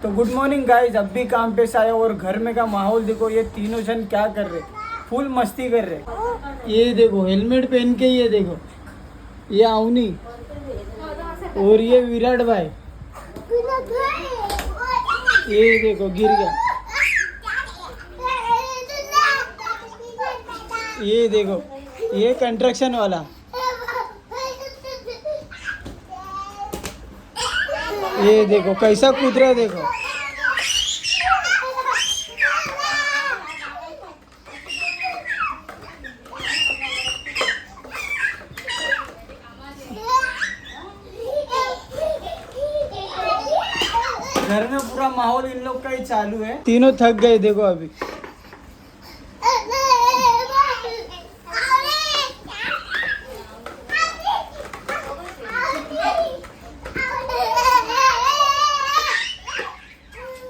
तो good morning guys, अब भी काम पे से आया और घर में का माहौल देखो। ये तीनों जन क्या कर रहे, फुल मस्ती कर रहे। ये देखो हेलमेट पहन के, ये देखो ये अवनी और ये विराट भाई, ये देखो गिर गया। ये देखो ये कंस्ट्रक्शन वाला, ये देखो कैसा कूद रहा है देखो। घर में पूरा माहौल इन लोग का ही चालू है। तीनों थक गए देखो अभी।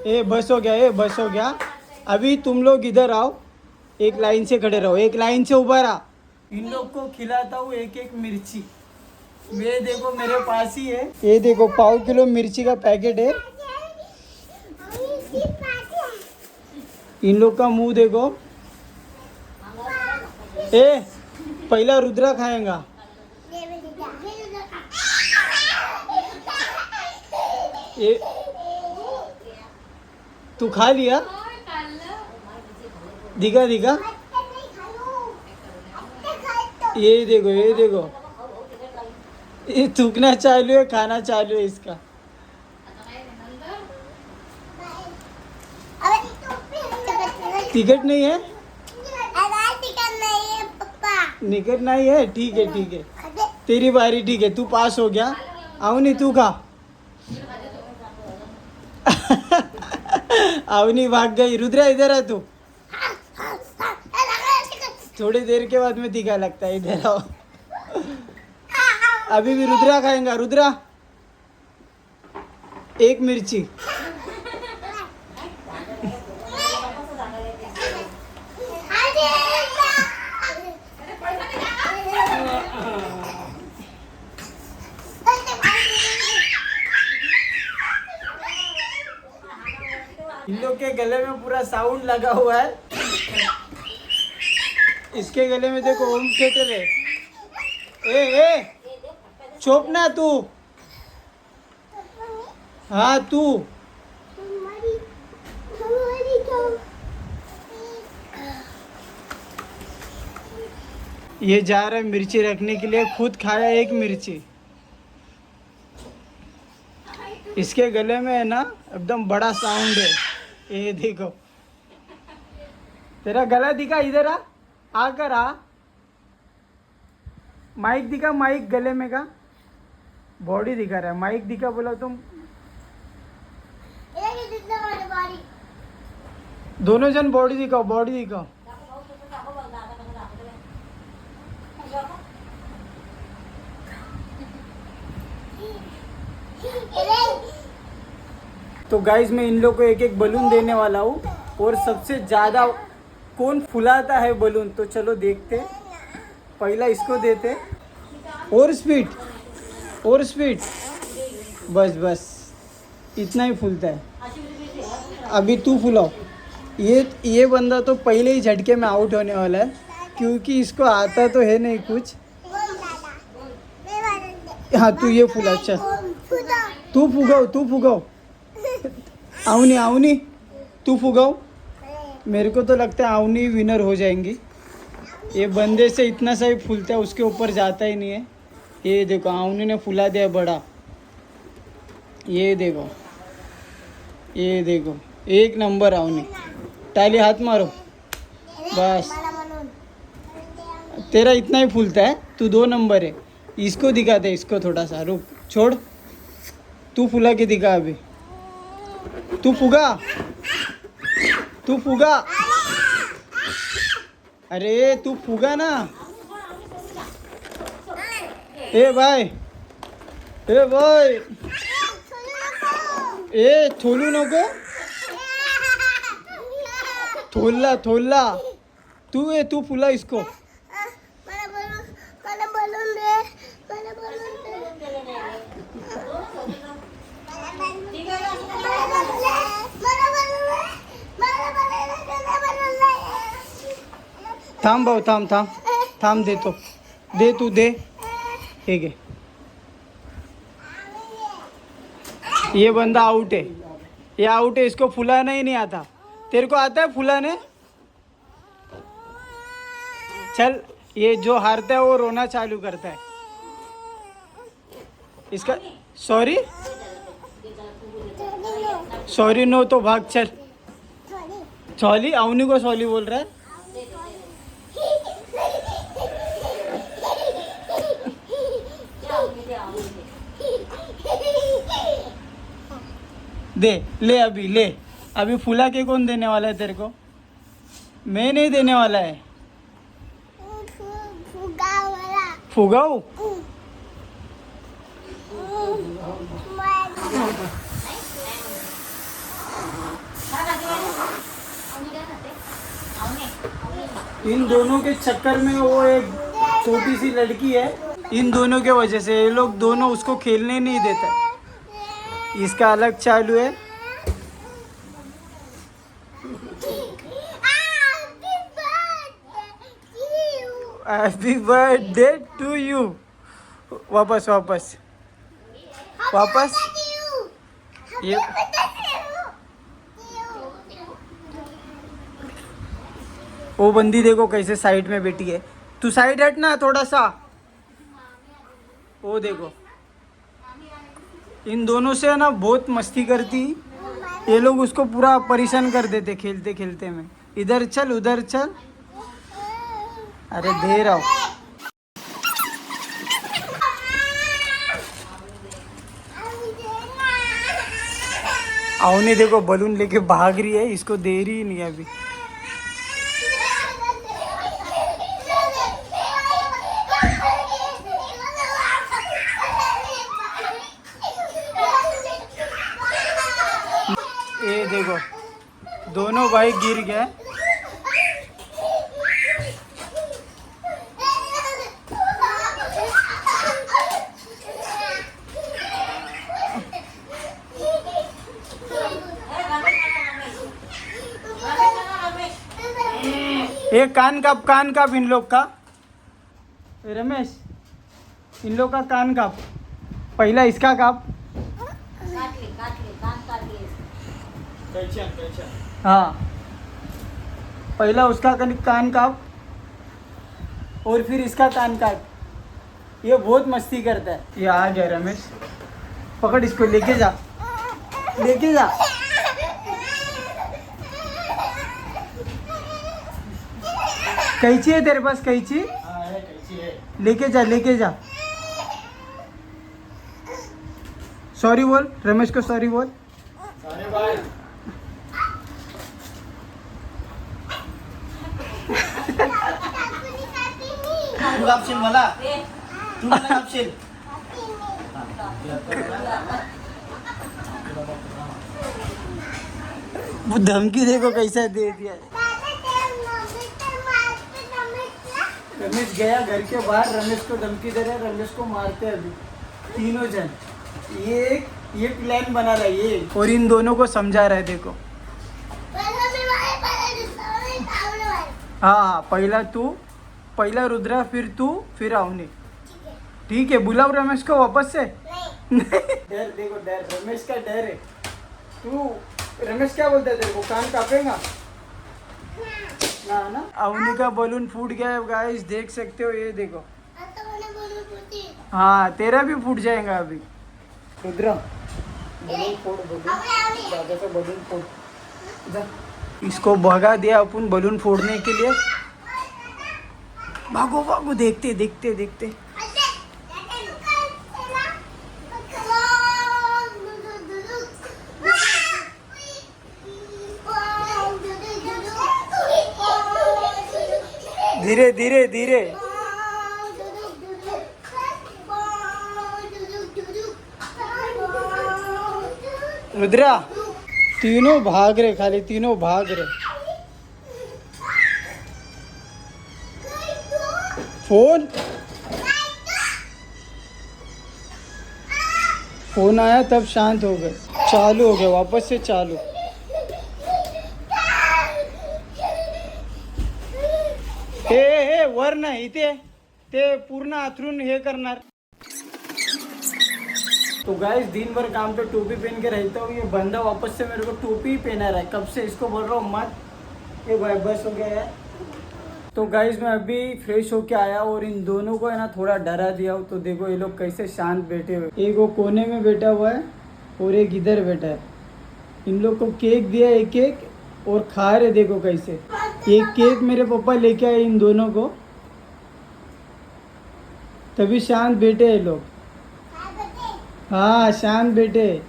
ए बस हो गया, ए बस हो गया। अभी तुम लोग इधर आओ, एक लाइन से खड़े रहो, एक लाइन से उभा रहा। इन लोग को खिलाता हूँ एक एक मिर्ची। ये देखो मेरे पास ही है, ये देखो 1.5 किलो मिर्ची का पैकेट है। इन लोग का मुंह देखो। ए पहला रुद्रा खाएगा। ये तू खा लिया? दिखा दिखा। ये देखो, ये देखो, ये थूकना चालू है, खाना चालू है इसका। टिकट नहीं है? टिकट नहीं है, ठीक है ठीक है, तेरी बारी। ठीक है, तू पास हो गया। अवनी तू खा। अवनी भाग गई। रुद्रा इधर है तू। थोड़ी देर के बाद में दिखा लगता है, इधर आओ। अभी भी रुद्रा खाएगा। रुद्रा एक मिर्ची। इन लोग के गले में पूरा साउंड लगा हुआ है। इसके गले में देखो होम थिएटर है। ए चुप ना तू। हाँ तू। ये जा रहा है मिर्ची रखने के लिए, खुद खाया एक मिर्ची। इसके गले में है ना एकदम बड़ा साउंड है। ये देखो, तेरा गला दिखा, इधर आकर आ। माइक दिखा, माइक गले में का बॉडी दिखा रहा है। माइक दिखा बोला तुम। दोनों जन बॉडी दिखाओ, बॉडी दिखाओ। तो गाइज मैं इन लोग को एक एक बलून देने वाला हूँ, और सबसे ज़्यादा कौन फुलाता है बलून, तो चलो देखते। पहला इसको देते। और स्पीड, और स्पीड। बस बस इतना ही फूलता है। अभी तू फुलाओ। ये बंदा तो पहले ही झटके में आउट होने वाला है, क्योंकि इसको आता तो है नहीं कुछ। हाँ तू ये फुला। अच्छा तू फुगाओ, तू फुगाओ। अवनी, अवनी तू फुगाओ। मेरे को तो लगता है अवनी विनर हो जाएंगी। ये बंदे से इतना सा ही फूलता है, उसके ऊपर जाता ही नहीं है। ये देखो अवनी ने फुला दिया बड़ा। ये देखो, ये देखो, एक नंबर अवनी। ताली हाथ मारो। बस तेरा इतना ही फूलता है, तू 2 नंबर है। इसको दिखा दे, इसको थोड़ा सा रुक, छोड़। तू फुला के दिखा अभी। तू फुगा, तू फुगा। अरे तू फुगा ना। ए भाई, ए भाई, ए थोलू नको। थोल्ला, थोल्ला। तू फुला इसको। थांब भाऊ थांब थांब थांब देतो दे तू दे ठीक है ये बंदा आउट है ये आउट है इसको फुलाना ही नहीं आता तेरे को आता है फुलाने चल ये जो हारता है वो रोना चालू करता है इसका सॉरी सॉरी नो तो भाग चल सॉली अवनी को सॉली बोल रहा है दे ले अभी फुला के कौन देने वाला है तेरे को मैं नहीं देने वाला है फुगाऊ इन दोनों के चक्कर में वो एक छोटी सी लड़की है इन दोनों के वजह से ये लोग दोनों उसको खेलने नहीं देते इसका अलग चालू है हैप्पी बर्थडे टू यू वापस ये वो बंदी देखो कैसे साइड में बैठी है तू साइड हट ना थोड़ा सा वो देखो इन दोनों से ना बहुत मस्ती करती ये लोग उसको पूरा परेशान कर देते खेलते खेलते में इधर चल उधर चल अरे दे रहा हूँ अवनी देखो बलून लेके भाग रही है इसको दे रही नहीं अभी ये देखो दोनों भाई गिर गए ये कान काप इन लोग का रमेश इन लोग का कान काप पहला इसका काप हाँ पहला उसका कान काप और फिर इसका कान काप ये बहुत मस्ती करता है ये आ गया रमेश पकड़ इसको लेके जा कैंची है तेरे पास कैंची लेके जा सॉरी बोल रमेश को सॉरी बोल तू कापशील मला तू मला कापशील वो धमकी देखो कैसा दे दिया रमेश गया घर के बाहर रमेश को धमकी दे रहा है रमेश को मारते हैं अभी तीनों जन ये प्लान बना रहा है ये और इन दोनों को समझा रहा है देखो हाँ पहला रुद्रा फिर तू फिर अवनी ठीक है बुलाओ रमेश को वापस से डर देखो डर रमेश का डर है तू रमेश क्या बोलता है तेरे को कान कापेगा ना अवनी का बलून फूट गया है गाइस देख सकते हो ये देखो हाँ तेरा भी फूट जाएगा अभी रुद्रा बलून फोड़ दादा का बलून फोड़ इसको भगा दिया अपन बलून फोड़ने के लिए भागो देखते धीरे रुद्रा तीनों भाग रहे फोन आया तब शांत हो गए चालू हो गए वापस से चालू इथे वर नाही, इथे ते पूर्ण आथरून हे करणार. तो गाइस दिन भर काम पे टोपी पहन के रहता हूँ. ये बंदा वापस से मेरे को टोपी ही पहना रहा है. कब से इसको बोल रहा हूँ मत. ये भाई बस हो गया है. तो गाइस मैं अभी फ्रेश होके आया और इन दोनों को है ना थोड़ा डरा दिया हूँ. तो देखो ये लोग कैसे शांत बैठे हुए. एक वो कोने में बैठा हुआ है और एक इधर बैठा है. इन लोग को केक दिया एक एक और खा रहे. देखो कैसे. एक केक मेरे पापा लेके आए इन दोनों को, तभी शांत बैठे ये लोग. हाँ शांत बेटे.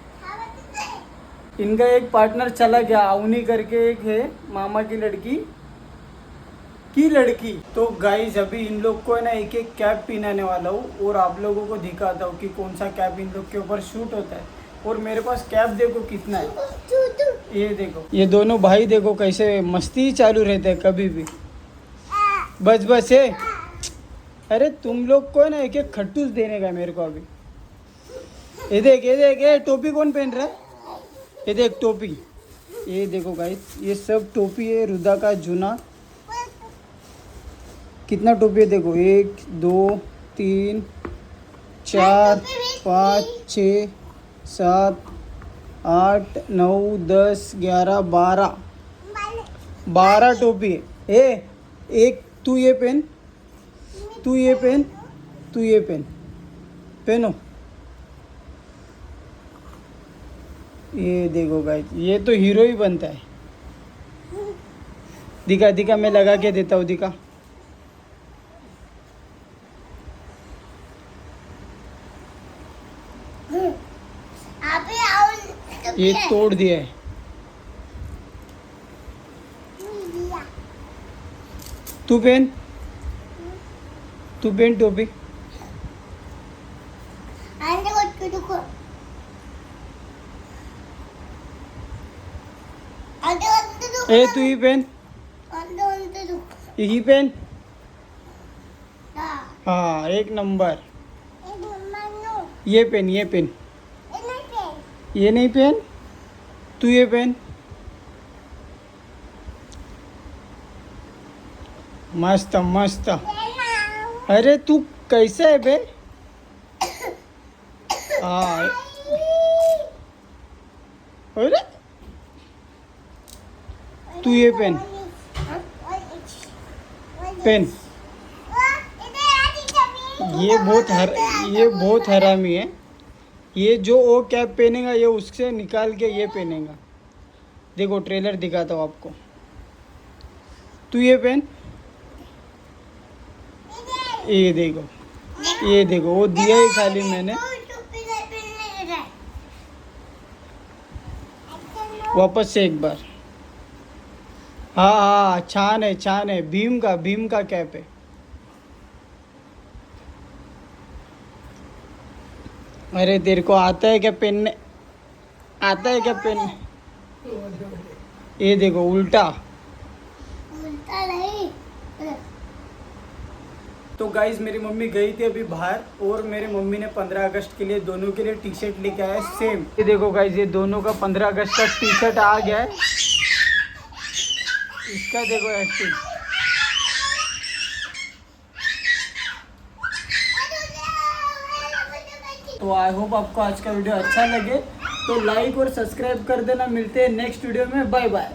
इनका एक पार्टनर चला गया, अवनी करके एक है मामा की लड़की. तो गाइस अभी इन लोग को है ना एक एक कैप पहनाने वाला हूँ और आप लोगों को दिखाता हूँ कि कौन सा कैप इन लोग के ऊपर शूट होता है. और मेरे पास कैप देखो कितना है. ये देखो, ये दोनों भाई देखो कैसे मस्ती चालू रहते हैं कभी भी. बस है. अरे तुम लोग को है ना एक एक खट्टूस देने का मेरे को अभी. ये देख ये टोपी कौन पहन रहा है. ये देख टोपी. ये देखो गाइस ये सब टोपी है रुदा का जूना. कितना टोपी है देखो. 1 2 3 4 5 6 7 8 9 10 11 12 टोपी है. एक तू ये पहन, तू ये पहन, तू ये पहन. पहनो. ये देखो गाइस ये तो हीरो ही बनता है. दिखा मैं लगा के देता हूँ. दिखा. ये तोड़ दिया है. तू पहन टोपी. ए तू ही पहन. यही पहन. हाँ एक नंबर. ये पहन. ये नहीं पहन. तू ये पहन. मस्त. अरे तू कैसा है बे. हाँ अरे तू ये पहन. ये बहुत हरामी है. ये जो वो कैप पहनेगा ये उससे निकाल के ये पहनेगा. देखो ट्रेलर दिखाता हूँ आपको. तू ये पहन. ये देखो वो दिया ही खाली मैंने. वापस से एक बार. हाँ छान है. भीम का कैप है. अरे तेरे को आता है क्या पहनने. ये देखो उल्टा नहीं. तो गाइज मेरी मम्मी गई थी अभी बाहर और मेरी मम्मी ने 15 अगस्त के लिए दोनों के लिए टी शर्ट लेके आया सेम. ये देखो गाइज ये दोनों का 15 अगस्त का टी शर्ट आ गया है. इसका देखो एक्टिंग. तो आई होप आपको आज का वीडियो अच्छा लगे तो लाइक और सब्सक्राइब कर देना. मिलते हैं नेक्स्ट वीडियो में. Bye bye.